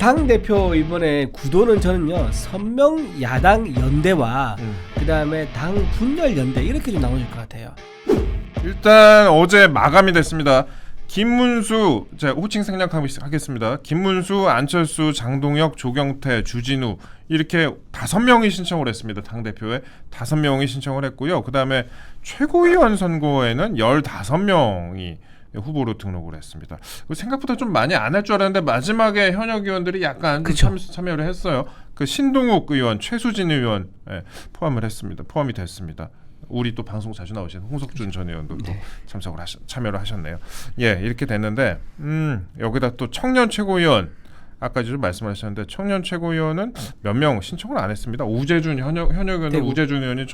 당 대표 이번에 구도는 저는요 선명 야당 연대와 그 다음에 당 분열 연대 이렇게 좀 나눠질 것 같아요. 일단 어제 마감이 됐습니다. 김문수, 제가 호칭 생략하겠습니다. 김문수, 안철수, 장동혁, 조경태, 주진우 이렇게 5명이 신청을 했습니다. 당대표에 5명이 신청을 했고요. 그 다음에 최고위원 선거에는 15명이 후보로 등록을 했습니다. 생각보다 좀 많이 안 할 줄 알았는데 마지막에 현역 의원들이 약간 참여를 했어요. 그 신동욱 의원, 최수진 의원 포함을 했습니다. 포함이 됐습니다. 우리 또 방송 자주 나오시는 홍석준 전 의원도 또 참여를 하셨네요. 예, 이렇게 됐는데 여기다 또 청년 최고위원 아까 좀 말씀하셨는데 청년 최고위원은 몇 명 신청을 안 했습니다. 우재준 현역 의원은 우재준 의원이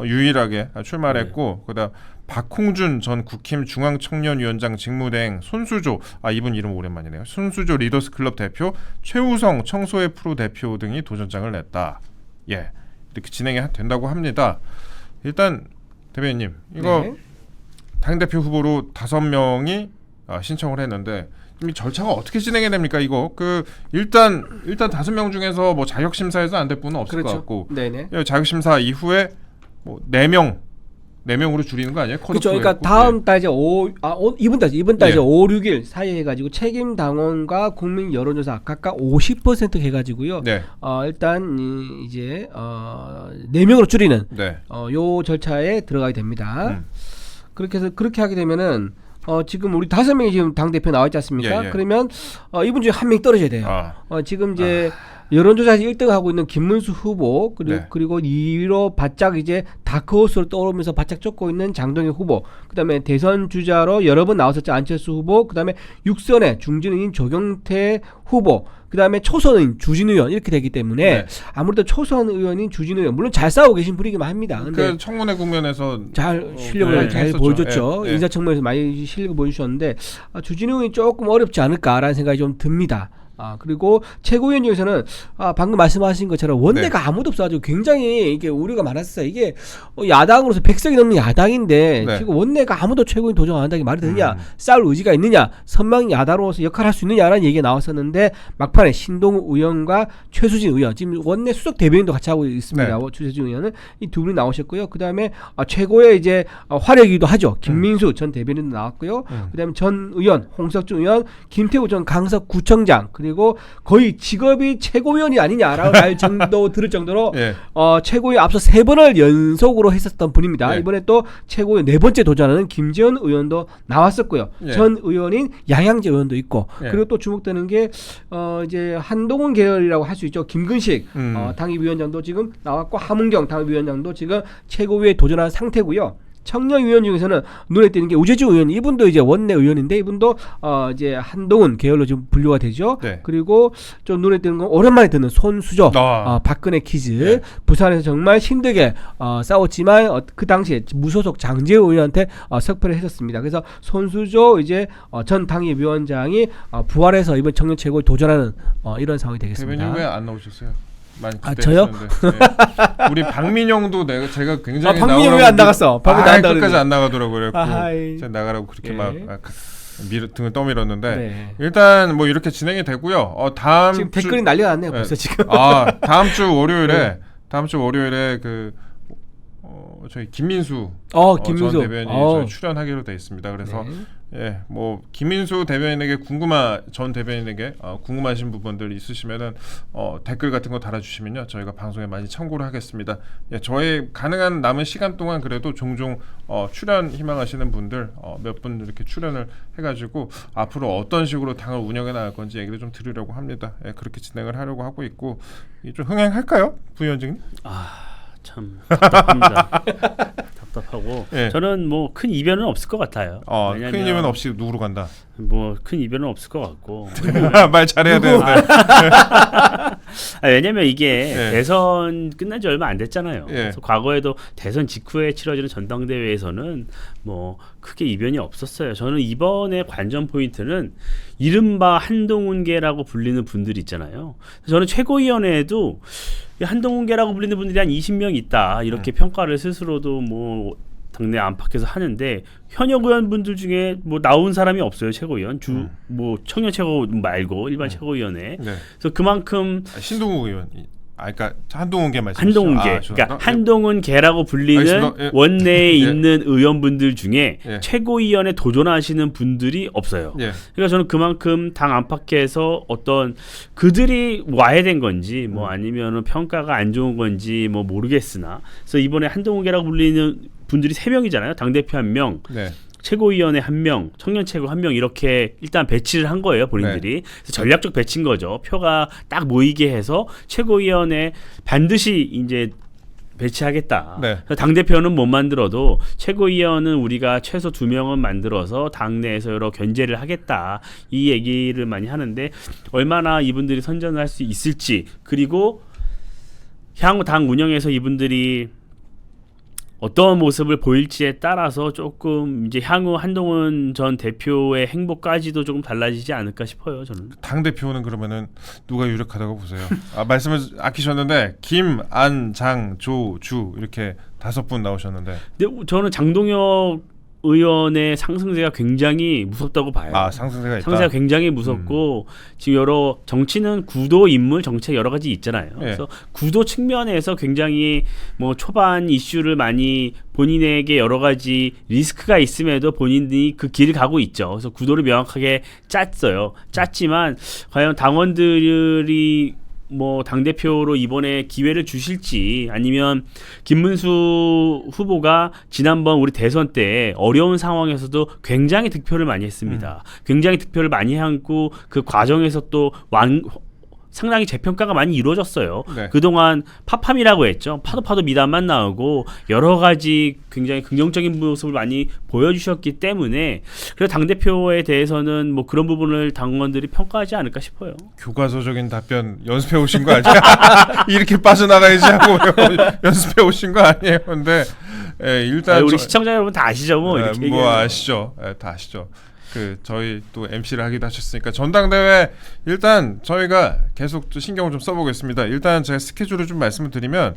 유일하게 출마를 했고 그다음 박홍준 전 국힘 중앙청년위원장 직무대행 손수조 이분 이름 오랜만이네요. 손수조 리더스 클럽 대표 최우성 청소회 프로 대표 등이 도전장을 냈다. 예, 이렇게 진행이 된다고 합니다. 일단 대변인님 이거 당대표 후보로 5명이 신청을 했는데 이 절차가 어떻게 진행이 됩니까? 이거 일단 5명 중에서 뭐 자격 심사에서 안 될 분은 없을 것 같고 자격 심사 이후에 뭐 4명으로 줄이는 거 아니에요? 그렇죠. 그러니까 다음 달 이제 이번 달 이제 5, 6일 사이에 해가지고 책임 당원과 국민 여론조사 각각 50% 해가지고요. 일단 이제 4명으로 줄이는 요 절차에 들어가게 됩니다. 그렇게 해서 그렇게 하게 되면은 지금 우리 5명이 지금 당 대표 나와 있지 않습니까? 그러면 이분 중에 한 명이 떨어져야 돼요. 지금 이제 여론조사에서 1등 하고 있는 김문수 후보 그리고 2위로 바짝 이제 다크호스로 떠오르면서 바짝 쫓고 있는 장동혁 후보, 그다음에 대선 주자로 여러 번 나왔었죠 안철수 후보, 그다음에 6선의 중진의인 조경태 후보, 그다음에 초선인 주진우 의원 이렇게 되기 때문에 아무래도 초선 의원인 주진우 의원 물론 잘 싸우고 계신 분이기만 합니다. 근데 그 청문회 국면에서 잘 실력을 잘 보여줬죠. 인사청문회에서 많이 실력을 보여주셨는데 주진우 의원이 조금 어렵지 않을까라는 생각이 좀 듭니다. 그리고 최고위원 중에서는 방금 말씀하신 것처럼 원내가 아무도 없어가지고 굉장히 이게 우려가 많았어요. 이게 야당으로서 100석이 넘는 야당인데 지금 원내가 아무도 최고위원 도전 안 한다는 게 말이 되느냐, 싸울 의지가 있느냐, 선명 야당으로서 역할을 할 수 있느냐라는 얘기가 나왔었는데 막판에 신동욱 의원과 최수진 의원, 지금 원내 수석 대변인도 같이 하고 있습니다. 최수진 의원은 이 두 분이 나오셨고요. 그 다음에 최고의 이제 화력이기도 하죠. 김민수 전 대변인도 나왔고요. 그 다음에 전 의원, 홍석준 의원, 김태우 전 강서구청장, 그리고 거의 직업이 최고위원이 아니냐라고 할 정도 들을 정도로 최고위 앞서 3번을 연속으로 했었던 분입니다. 이번에 또 최고위 4번째 도전하는 김재원 의원도 나왔었고요. 전 의원인 양양재 의원도 있고 그리고 또 주목되는 게 이제 한동훈 계열이라고 할 수 있죠. 김근식 당협위원장도 지금 나왔고 하문경 당협위원장도 지금 최고위에 도전한 상태고요. 청년위원 중에서는 눈에 띄는 게 우재주 의원, 이분도 이제 원내 의원인데 이분도 이제 한동훈 계열로 좀 분류가 되죠. 그리고 좀 눈에 띄는 건 오랜만에 듣는 손수조, 박근혜 키즈, 부산에서 정말 힘들게 싸웠지만 그 당시에 무소속 장재호 의원한테 석패를 했었습니다. 그래서 손수조 이제 전 당협위원장이 부활해서 이번 청년 최고에 도전하는 이런 상황이 되겠습니다. 대변인 왜 안 나오셨어요? 저요? 우리 박민영도 제가 굉장히 박민영 왜 안 나갔어? 끝까지 안 나가더라고요. 제가 나가라고 그렇게 막 등을 떠밀었는데 일단 뭐 이렇게 진행이 되고요. 다음 지금 댓글이 난리가 났네요. 벌써 지금. 다음 주 월요일에 저희 김민수 전 대변인이 출연하기로 돼 있습니다. 그래서 뭐 김민수 대변인에게 전 대변인에게 궁금하신 부분들 있으시면은 댓글 같은 거 달아주시면요 저희가 방송에 많이 참고를 하겠습니다. 저희 가능한 남은 시간 동안 그래도 종종 출연 희망하시는 분들 몇 분 이렇게 출연을 해가지고 앞으로 어떤 식으로 당을 운영해 나갈 건지 얘기를 좀 들으려고 합니다. 그렇게 진행을 하려고 하고 있고 좀 흥행할까요, 부위원장님? 참 답답합니다. 답답하고 저는 뭐 큰 이변은 없을 것 같아요. 큰 이변 없이 누구로 간다? 뭐 큰 이변은 없을 것 같고 말 잘해야 되는데. 왜냐면 이게 대선 끝난 지 얼마 안 됐잖아요. 그래서 과거에도 대선 직후에 치러지는 전당대회에서는 뭐 크게 이변이 없었어요. 저는 이번에 관전 포인트는 이른바 한동훈계라고 불리는 분들이 있잖아요. 저는 최고위원회에도 한동훈계라고 불리는 분들이 한 20명 있다 이렇게 평가를 스스로도 뭐 당내 안팎에서 하는데 현역 의원분들 중에 뭐 나온 사람이 없어요. 최고위원 뭐 청년 최고 말고 일반 최고위원회. 네. 그래서 그만큼 신동욱 의원. 그러니까 한동훈 개 말씀이시죠. 한동훈 개. 그러니까 한동훈 개라고 불리는 예. 원내에 있는 의원분들 중에 예. 최고위원에 도전하시는 분들이 없어요. 예. 그러니까 저는 그만큼 당 안팎에서 어떤 그들이 와야 된 건지 뭐 아니면은 평가가 안 좋은 건지 뭐 모르겠으나 그래서 이번에 한동훈 개라고 불리는 분들이 3명이잖아요. 당대표 1명. 네. 최고위원회 1명, 청년 최고 1명 이렇게 일단 배치를 한 거예요, 본인들이. 그래서 전략적 배치인 거죠. 표가 딱 모이게 해서 최고위원회 반드시 이제 배치하겠다. 네. 당 대표는 못 만들어도 최고위원은 우리가 최소 2명은 만들어서 당내에서 여러 견제를 하겠다. 이 얘기를 많이 하는데 얼마나 이분들이 선전을 할 수 있을지 그리고 향후 당 운영에서 이분들이 어떤 모습을 보일지에 따라서 조금 이제 향후 한동훈 전 대표의 행보까지도 조금 달라지지 않을까 싶어요. 저는. 당 대표는 그러면은 누가 유력하다고 보세요? 말씀을 아끼셨는데 김, 안, 장, 조, 주 이렇게 5분 나오셨는데. 근데 저는 장동혁 의원의 상승세가 굉장히 무섭다고 봐요. 상승세가 있다. 상승세가 굉장히 무섭고 지금 여러 정치는 구도, 인물, 정책 여러 가지 있잖아요. 예. 그래서 구도 측면에서 굉장히 뭐 초반 이슈를 많이 본인에게 여러 가지 리스크가 있음에도 본인이 그 길을 가고 있죠. 그래서 구도를 명확하게 짰어요. 짰지만 과연 당원들이 뭐 당대표로 이번에 기회를 주실지 아니면 김문수 후보가 지난번 우리 대선 때 어려운 상황에서도 굉장히 득표를 많이 했습니다. 굉장히 득표를 많이 하고 그 과정에서 또 상당히 재평가가 많이 이루어졌어요. 네. 그동안 파팜이라고 했죠. 파도 미담만 나오고 여러 가지 굉장히 긍정적인 모습을 많이 보여주셨기 때문에 그래서 당대표에 대해서는 뭐 그런 부분을 당원들이 평가하지 않을까 싶어요. 교과서적인 답변 연습해 오신 거 아니에요? 이렇게 빠져나가야지 하고 연습해 오신 거 아니에요? 근데 일단 우리 시청자 여러분 다 아시죠? 뭐 이렇게 뭐 아시죠? 다 아시죠? 저희 또 MC를 하기도 하셨으니까 전당대회 일단 저희가 계속 또 신경을 좀 써보겠습니다. 일단 제가 스케줄을 좀 말씀을 드리면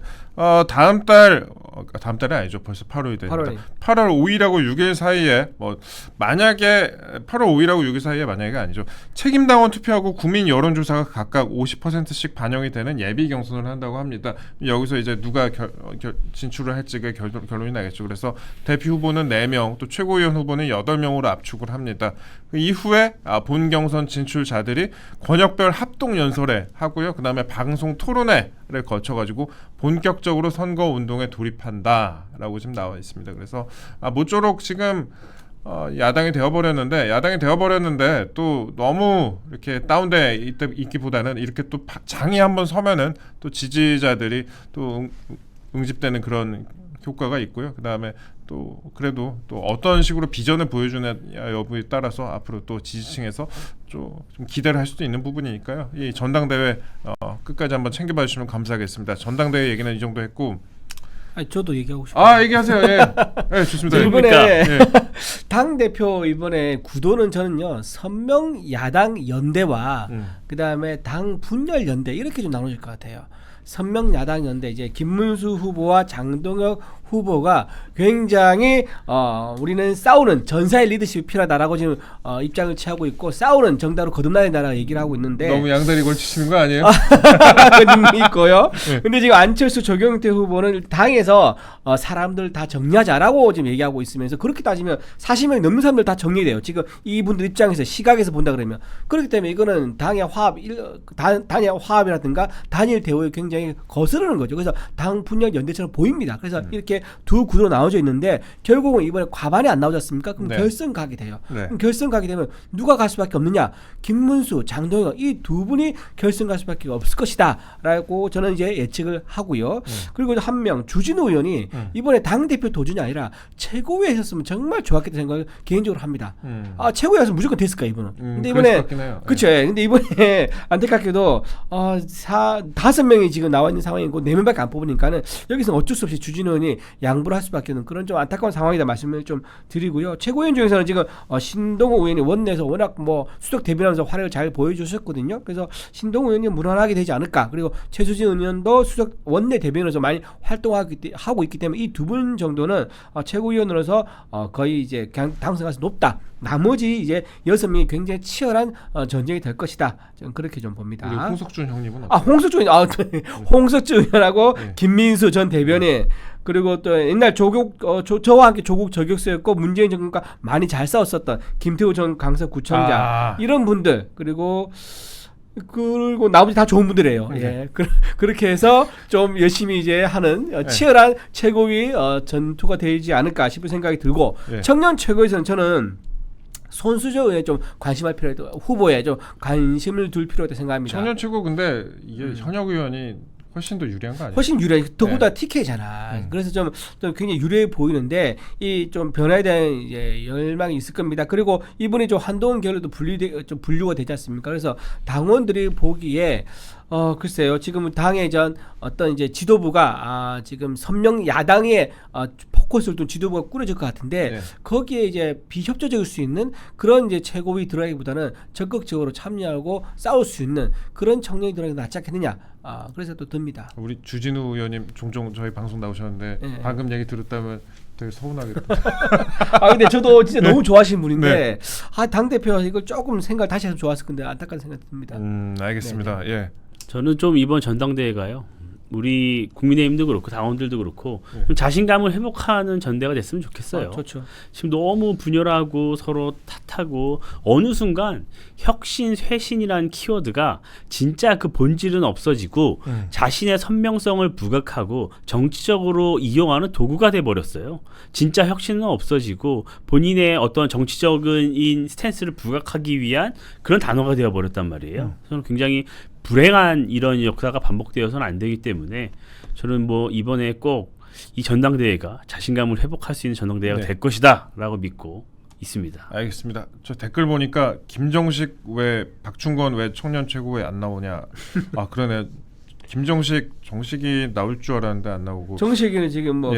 다음 달이 아니죠. 벌써 8월이 됩니다. 8월 5일하고 6일 사이에 만약에 8월 5일하고 6일 사이에 만약에 아니죠. 책임당원 투표하고 국민 여론조사가 각각 50%씩 반영이 되는 예비 경선을 한다고 합니다. 여기서 이제 누가 진출을 할지가 결론이 나겠죠. 그래서 대표 후보는 4명, 또 최고위원 후보는 8명으로 압축을 합니다. 그 이후에 본 경선 진출자들이 권역별 합동 연설회 하고요. 그 다음에 방송 토론회를 거쳐가지고 본격적으로 선거 운동에 돌입한다라고 지금 나와 있습니다. 그래서 모쪼록 지금 야당이 되어버렸는데 또 너무 이렇게 다운돼 있기보다는 이렇게 또 장이 한번 서면은 또 지지자들이 또 응집되는 그런 효과가 있고요. 그 다음에 또 그래도 또 어떤 식으로 비전을 보여주는 여부에 따라서 앞으로 또 지지층에서 좀 기대를 할 수도 있는 부분이니까요. 이 전당대회 끝까지 한번 챙겨봐 주시면 감사하겠습니다. 전당대회 얘기는 이 정도 했고. 저도 얘기하고 싶어요. 얘기하세요. 예, 좋습니다. 이번에 당 대표 이번에 구도는 저는요 선명 야당 연대와 그 다음에 당 분열 연대 이렇게 좀 나눠질 것 같아요. 선명 야당 연대 이제 김문수 후보와 장동혁 후보가 굉장히 우리는 싸우는 전사의 리더십이 필요하다라고 지금 입장을 취하고 있고 싸우는 정당으로 거듭나야 된다라고 얘기를 하고 있는데 너무 양다리 걸치시는 거 아니에요? 그런 있고요. 근데 지금 안철수 조경태 후보는 당에서 사람들 다 정리하자라고 지금 얘기하고 있으면서 그렇게 따지면 40명이 넘는 사람들 다 정리돼요. 지금 이분들 입장에서 시각에서 본다 그러면 그렇기 때문에 이거는 당의 화합이라든가 단일 대우에 굉장히 거스르는 거죠. 그래서 당 분열 연대처럼 보입니다. 그래서 이렇게 두 구도로 나눠져 있는데 결국은 이번에 과반이 안 나오지 않습니까? 그럼 결선 가게 돼요. 그럼 결선 가게 되면 누가 갈 수밖에 없느냐? 김문수, 장동혁 이 두 분이 결선 갈 수밖에 없을 것이다라고 저는 이제 예측을 하고요. 그리고 한 명 주진우 의원이 이번에 당 대표 도전이 아니라 최고위에 있었으면 정말 좋았겠다는 생각을 개인적으로 합니다. 최고위에서 무조건 됐을까 이분은. 근데 이번에 그렇죠. 근데 이번에 이번에 안타깝게도 5명이 지금 나와 있는 상황이고 4명밖에 안 뽑으니까는 여기서 어쩔 수 없이 주진우 의원이 양보를 할 수밖에 없는 그런 좀 안타까운 상황이다 말씀을 좀 드리고요. 최고위원 중에서는 지금 신동호 의원이 원내에서 워낙 뭐 수석 대변하면서 활약을 잘 보여주셨거든요. 그래서 신동호 의원이 무난하게 되지 않을까. 그리고 최수진 의원도 수석 원내 대변으로서 많이 활동하고 있기 때문에 이 두 분 정도는 최고위원으로서 거의 이제 당선 가능성이 높다. 나머지 이제 6명이 굉장히 치열한 전쟁이 될 것이다. 저는 그렇게 좀 봅니다. 그리고 홍석준 형님은 홍석준 의원하고 네. 김민수 전 대변인 그리고 또 옛날 저와 함께 조국 저격수였고 문재인 정권과 많이 잘 싸웠었던 김태우 전 강서구청장 이런 분들 그리고 나머지 다 좋은 분들이에요. 예. 그렇게 해서 좀 열심히 이제 하는 치열한 최고위 전투가 되지 않을까 싶은 생각이 들고 청년 최고위에서는 저는 손수저 의원에 좀 관심할 필요가 있다. 후보에 좀 관심을 둘 필요가 있다고 생각합니다. 청년 최고 근데 이게 현역 의원이 훨씬 더 유리한 거 아니에요? 훨씬 유리해. 더구나 TK잖아. 그래서 좀 굉장히 유리해 보이는데 이 좀 변화에 대한 이제 열망이 있을 겁니다. 그리고 이분이 좀 한동훈 계열로도 분류가 되지 않습니까? 그래서 당원들이 보기에 글쎄요. 지금 당의 어떤 이제 지도부가 지금 선명 야당의 포커스를 둔 지도부가 꾸려질 것 같은데 거기에 이제 비협조적일 수 있는 그런 이제 최고위 들어가기보다는 적극적으로 참여하고 싸울 수 있는 그런 청년이 들어가기 낫지 않겠느냐. 그래서 또 듭니다. 우리 주진우 의원님 종종 저희 방송 나오셨는데 방금 얘기 들었다면 되게 서운하겠다. 근데 저도 진짜 너무 좋아하시는 분인데 당 대표가 이걸 조금 생각 다시 해서 좋았을 건데 안타까운 생각이 듭니다. 알겠습니다. 예. 저는 좀 이번 전당대회가요. 우리 국민의힘도 그렇고 당원들도 그렇고 좀 자신감을 회복하는 전대가 됐으면 좋겠어요. 좋죠. 지금 너무 분열하고 서로 탓하고 어느 순간 혁신, 쇄신이라는 키워드가 진짜 그 본질은 없어지고 자신의 선명성을 부각하고 정치적으로 이용하는 도구가 돼버렸어요. 진짜 혁신은 없어지고 본인의 어떤 정치적인 스탠스를 부각하기 위한 그런 단어가 되어버렸단 말이에요. 저는 굉장히 불행한 이런 역사가 반복되어서는 안 되기 때문에 저는 뭐 이번에 꼭 이 전당대회가 자신감을 회복할 수 있는 전당대회가 될 것이다 라고 믿고 있습니다. 알겠습니다. 저 댓글 보니까 김정식 왜 박충건 왜 청년 최고에 안 나오냐. 그러네. 정식이 나올 줄 알았는데 안 나오고. 정식이는 지금 뭐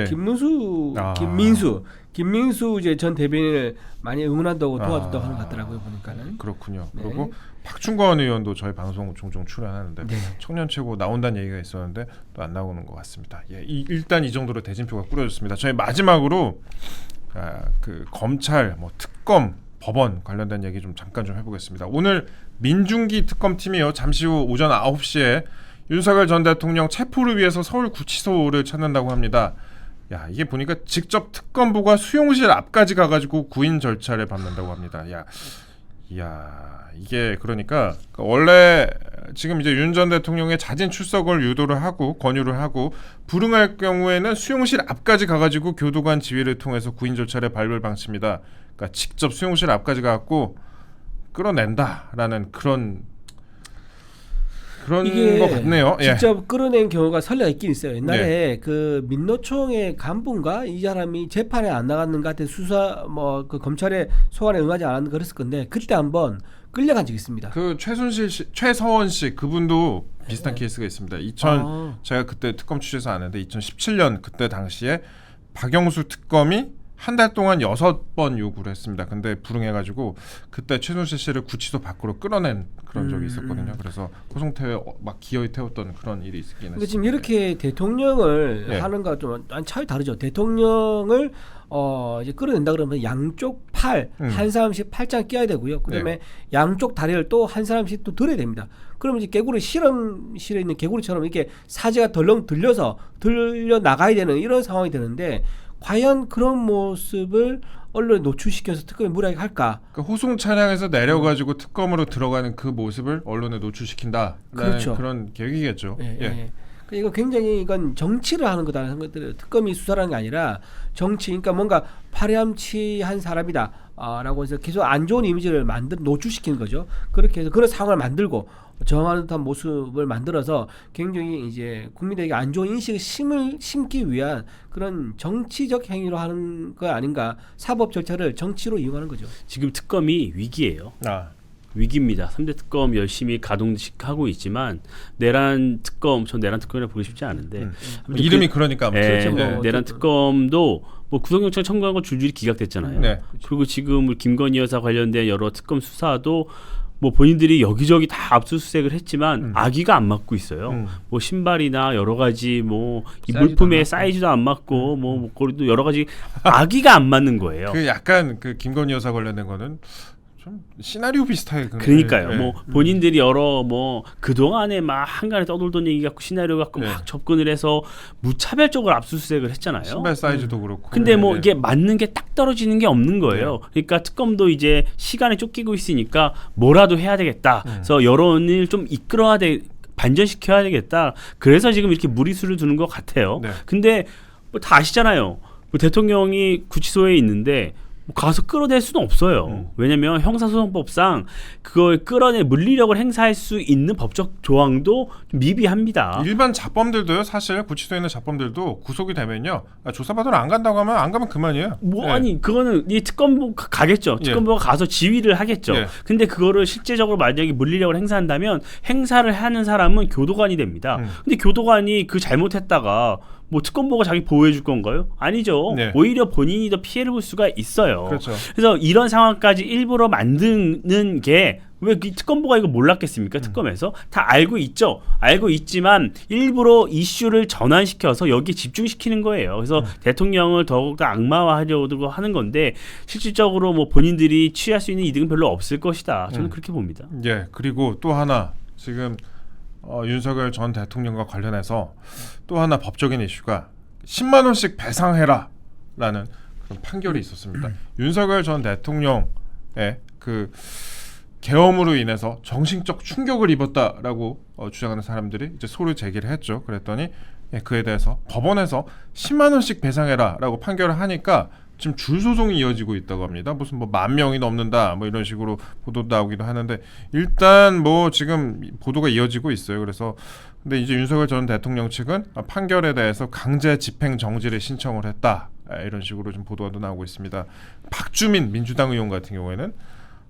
김민수 이제 전 대변인을 많이 응원한다고 도와준다고 하는 것 같더라고요 보니까는. 그렇군요. 그리고 박충건 의원도 저희 방송 종종 출연하는데 청년 최고 나온다는 얘기가 있었는데 또 안 나오는 것 같습니다. 일단 이 정도로 대진표가 꾸려졌습니다. 저희 마지막으로 그 검찰, 특검, 법원 관련된 얘기 좀 잠깐 좀 해보겠습니다. 오늘 민중기 특검팀이요. 잠시 후 오전 9시에 윤석열 전 대통령 체포를 위해서 서울구치소를 찾는다고 합니다. 이게 보니까 직접 특검부가 수용실 앞까지 가가지고 구인 절차를 밟는다고 합니다. 이게 그러니까 원래 지금 이제 윤 전 대통령의 자진 출석을 유도를 하고 권유를 하고 불응할 경우에는 수용실 앞까지 가가지고 교도관 지휘를 통해서 구인 절차를 밟을 방침이다. 그러니까 직접 수용실 앞까지 가갖고 끌어낸다라는 그런 것 같네요. 직접 끌어낸 경우가 설례가 있긴 있어요. 옛날에 그 민노총의 간부인가 이 사람이 재판에 안 나갔는가 하여튼 수사 그 검찰의 소환에 응하지 않았는가 그랬을 건데 그때 한번 끌려간 적이 있습니다. 그 최서원 씨 그분도 비슷한 케이스가 있습니다. 제가 그때 특검 취재해서 아는데 2017년 그때 당시에 박영수 특검이 한 달 동안 6번 요구를 했습니다. 근데 불응해가지고 그때 최순실 씨를 구치소 밖으로 끌어낸 그런 적이 있었거든요. 그래서 고성태에 막 기어이 태웠던 그런 일이 있긴 했습니다. 근데 지금 이렇게 대통령을 하는 거와 좀 차이 다르죠. 대통령을 이제 끌어낸다 그러면 양쪽 팔 한 사람씩 팔짱 끼어야 되고요. 그다음에 양쪽 다리를 또 한 사람씩 또 들어야 됩니다. 그러면 이제 개구리 실험실에 있는 개구리처럼 이렇게 사지가 덜렁 들려 나가야 되는 이런 상황이 되는데 과연 그런 모습을 언론에 노출시켜서 특검이 무리하게 할까? 그러니까 호송 차량에서 내려가지고 특검으로 들어가는 그 모습을 언론에 노출시킨다. 그렇죠. 그런 계획이겠죠. 이거 굉장히 이건 정치를 하는 거다라는 것들을 특검이 수사라는 게 아니라 정치, 그러니까 뭔가 파렴치한 사람이다. 라고 해서 계속 안 좋은 이미지를 노출시키는 거죠. 그렇게 해서 그런 상황을 만들고 저항하는 듯한 모습을 만들어서 굉장히 이제 국민들에게 안 좋은 인식을 심기 위한 그런 정치적 행위로 하는 거 아닌가. 사법 절차를 정치로 이용하는 거죠. 지금 특검이 위기예요. 위기입니다. 3대 특검 열심히 가동하고 있지만 내란 특검이라 보기 쉽지 않은데 이름이 그러니까 내란 특검도 뭐 구속영장 청구한 건 줄줄이 기각됐잖아요. 네. 그리고 지금 김건희 여사 관련된 여러 특검 수사도 뭐 본인들이 여기저기 다 압수수색을 했지만 아기가 안 맞고 있어요. 뭐 신발이나 여러 가지 뭐 이 물품의 사이즈도 안 맞고 뭐 목걸이도 여러 가지 아기가 안 맞는 거예요. 그 약간 그 김건희 여사 관련된 거는 좀 시나리오 비슷하게 그러니까요. 네. 뭐 본인들이 여러 뭐 그동안에 막 한간에 떠돌던 얘기 갖고 시나리오 갖고 막 접근을 해서 무차별적으로 압수수색을 했잖아요. 신발 사이즈도 그렇고. 근데 뭐 이게 맞는 게 딱 떨어지는 게 없는 거예요. 그러니까 특검도 이제 시간에 쫓기고 있으니까 뭐라도 해야 되겠다. 그래서 여론을 좀 이끌어야 반전시켜야 되겠다. 그래서 지금 이렇게 무리수를 두는 것 같아요. 근데 뭐 다 아시잖아요. 뭐 대통령이 구치소에 있는데 가서 끌어낼 수는 없어요. 왜냐하면 형사소송법상 그걸 물리력을 행사할 수 있는 법적 조항도 좀 미비합니다. 일반 자범들도요. 사실 구치소에 있는 자범들도 구속이 되면요. 조사받으러 안 간다고 하면 안 가면 그만이에요. 아니 그거는 이 특검부 가겠죠. 특검부가 가서 지휘를 하겠죠. 근데 그거를 실제적으로 만약에 물리력을 행사한다면 행사를 하는 사람은 교도관이 됩니다. 근데 교도관이 그 잘못했다가 뭐 특검부가 자기 보호해 줄 건가요? 아니죠. 오히려 본인이 더 피해를 볼 수가 있어요. 그렇죠. 그래서 이런 상황까지 일부러 만드는 게 왜 특검부가 이거 몰랐겠습니까? 특검에서 다 알고 있죠. 알고 있지만 일부러 이슈를 전환시켜서 여기에 집중시키는 거예요. 그래서 대통령을 더욱더 악마화하려고 하는 건데 실질적으로 뭐 본인들이 취할 수 있는 이득은 별로 없을 것이다. 저는 그렇게 봅니다. 그리고 또 하나 지금 윤석열 전 대통령과 관련해서 또 하나 법적인 이슈가 10만 원씩 배상해라라는 그런 판결이 있었습니다. 윤석열 전 대통령의 그 계엄으로 인해서 정신적 충격을 입었다라고 주장하는 사람들이 이제 소를 제기를 했죠. 그랬더니 그에 대해서 법원에서 10만 원씩 배상해라라고 판결을 하니까 지금 줄 소송이 이어지고 있다고 합니다. 무슨 뭐 10,000명이 넘는다 뭐 이런 식으로 보도 나오기도 하는데 일단 뭐 지금 보도가 이어지고 있어요. 그래서 근데 이제 윤석열 전 대통령 측은 판결에 대해서 강제 집행 정지를 신청을 했다. 이런 식으로 좀 보도가 나오고 있습니다. 박주민 민주당 의원 같은 경우에는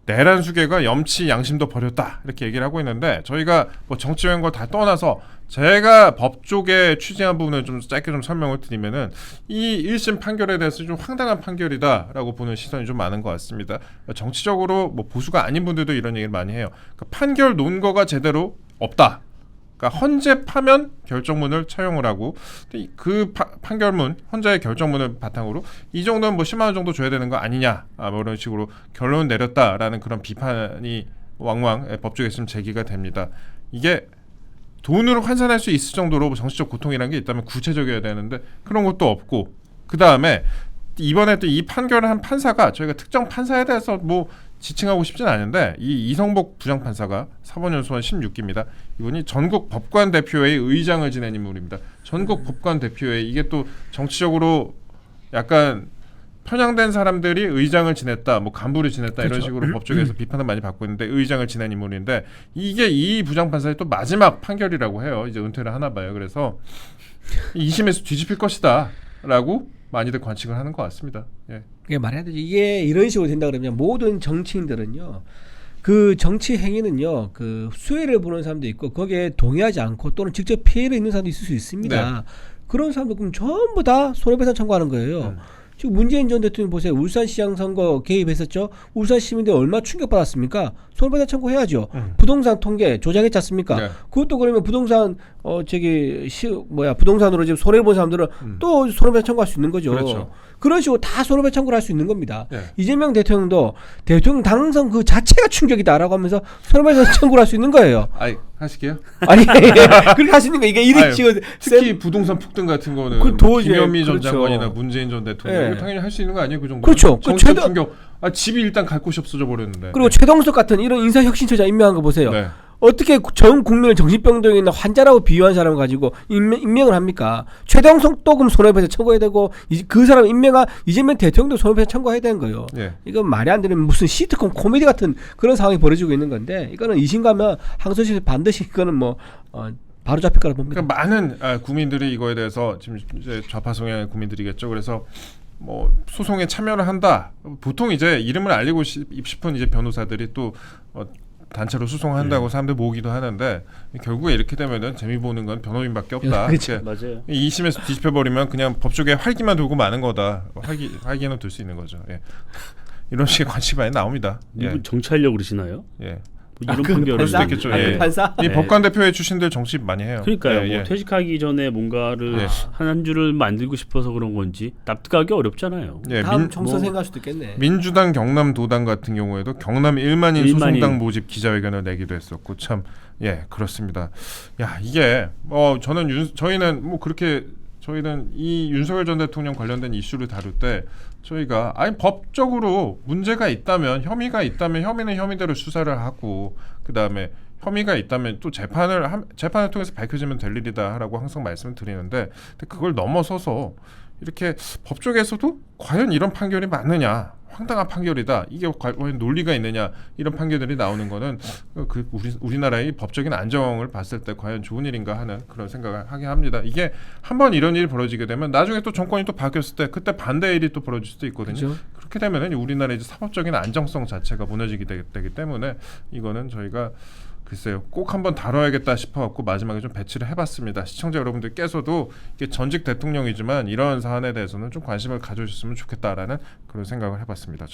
내란 수괴가 염치 양심도 버렸다 이렇게 얘기를 하고 있는데 저희가 뭐 정치적인 걸 다 떠나서 제가 법 쪽에 취재한 부분을 좀 짧게 좀 설명을 드리면은 이 1심 판결에 대해서 좀 황당한 판결이다라고 보는 시선이 좀 많은 것 같습니다. 정치적으로 뭐 보수가 아닌 분들도 이런 얘기를 많이 해요. 그러니까 판결 논거가 제대로 없다. 그러니까 헌재 파면 결정문을 차용을 하고 그 판결문 헌재의 결정문을 바탕으로 이 정도는 뭐 10만 원 정도 줘야 되는 거 아니냐 뭐 이런 식으로 결론을 내렸다라는 그런 비판이 왕왕 법조계에서 좀 제기가 됩니다. 이게 돈으로 환산할 수 있을 정도로 정치적 고통이라는 게 있다면 구체적이어야 되는데 그런 것도 없고 그 다음에 이번에 또 이 판결을 한 판사가 저희가 특정 판사에 대해서 뭐 지칭하고 싶진 않은데 이 이성복 부장판사가 사법연수원 16기입니다. 이분이 전국 법관대표회의 의장을 지낸 인물입니다. 전국 법관대표회의 이게 또 정치적으로 약간 편향된 사람들이 의장을 지냈다, 뭐 간부를 지냈다 이런 식으로 법조계에서 비판을 많이 받고 있는데 의장을 지낸 인물인데 이게 이 부장판사의 또 마지막 판결이라고 해요. 이제 은퇴를 하나 봐요. 그래서 2심에서 뒤집힐 것이다라고 많이들 관측을 하는 것 같습니다. 이게 말해야 되지. 이게 이런 식으로 된다 그러면 모든 정치인들은요. 그 정치 행위는요. 그 수혜를 보는 사람도 있고 거기에 동의하지 않고 또는 직접 피해를 입는 사람도 있을 수 있습니다. 그런 사람들 그럼 전부 다 손해배상 청구하는 거예요. 지금 문재인 전 대통령 보세요. 울산시장 선거 개입했었죠. 울산 시민들 얼마나 충격받았습니까? 손해배상 청구해야죠. 부동산 통계 조작했지 않습니까? 그것도 그러면 부동산 부동산으로 지금 손해본 사람들은 또 손해배상 청구할 수 있는 거죠. 그렇죠. 그런 식으로 다 손해배상 청구를 할 수 있는 겁니다. 이재명 대통령도 대통령 당선 그 자체가 충격이다라고 하면서 손해배상 청구를 할 수 있는 거예요. 하실게요? 아니 그렇게 할 수 있는 거 이게 이런 식으로 특히 부동산 폭등 같은 거는 그 김현미 전 장관이나 문재인 전 대통령 당연히 할 수 있는 거 아니에요? 그 정도. 그렇죠. 정치적 충격. 집이 일단 갈 곳이 없어져 버렸는데. 그리고 최동석 같은 이런 인사혁신처장 임명한 거 보세요. 어떻게 전 국민을 정신병동에 있는 환자라고 비유한 사람을 가지고 임명을 합니까? 최동석도 그럼 손해배상 청구해야 되고 그 사람 임명한 이재명 대통령도 손해배상 청구해야 되는 거예요. 이건 말이 안 되는 무슨 시트콤 코미디 같은 그런 상황이 벌어지고 있는 건데 이거는 이심 가면 항소심에서 반드시 이거는 뭐 바로 잡힐 거라 봅니다. 그러니까 많은 국민들이 이거에 대해서 지금 이제 좌파 성향의 국민들이겠죠. 그래서 뭐 소송에 참여를 한다. 보통 이제 이름을 알리고 싶은 이제 변호사들이 또 단체로 소송한다고 사람들 모으기도 하는데 결국에 이렇게 되면은 재미 보는 건 변호인밖에 없다. 그렇죠. 이렇게 맞아요. 2심에서 뒤집혀 버리면 그냥 법조계 활기만 돌고 마는 거다. 활기는 돌 수 있는 거죠. 예. 이런 식의 관심이 많이 나옵니다. 이분 정치하려고 그러시나요? 예. 뭐 이런 판결을 수도 있겠죠. 예. 판사? 이 법관 대표의 출신들 정치 많이 해요. 그러니까요. 예, 뭐 예. 퇴직하기 전에 뭔가를 예. 한 줄을 만들고 싶어서 그런 건지 납득하기 어렵잖아요. 예, 다음 총선 생각할 수도 있겠네. 민주당 경남도당 같은 경우에도 경남 1만인 1만인. 소송당 모집 기자회견을 내기도 했었고 참 그렇습니다. 야 이게 저희는 뭐 그렇게 저희는 이 윤석열 전 대통령 관련된 이슈를 다룰 때 저희가 법적으로 문제가 있다면 혐의가 있다면 혐의는 혐의대로 수사를 하고 그 다음에 혐의가 있다면 또 재판을 통해서 밝혀지면 될 일이다라고 항상 말씀을 드리는데 근데 그걸 넘어서서 이렇게 법조계에서도 과연 이런 판결이 맞느냐 황당한 판결이다 이게 과연 논리가 있느냐 이런 판결들이 나오는 거는 우리나라의 법적인 안정을 봤을 때 과연 좋은 일인가 하는 그런 생각을 하게 합니다. 이게 한번 이런 일이 벌어지게 되면 나중에 또 정권이 또 바뀌었을 때 그때 반대 일이 또 벌어질 수도 있거든요. 그렇죠. 그렇게 되면 우리나라의 이제 사법적인 안정성 자체가 무너지게 되기 때문에 이거는 저희가 글쎄요, 꼭 한번 다뤄야겠다 싶어갖고 마지막에 좀 배치를 해봤습니다. 시청자 여러분들께서도 이게 전직 대통령이지만 이런 사안에 대해서는 좀 관심을 가져주셨으면 좋겠다라는 그런 생각을 해봤습니다.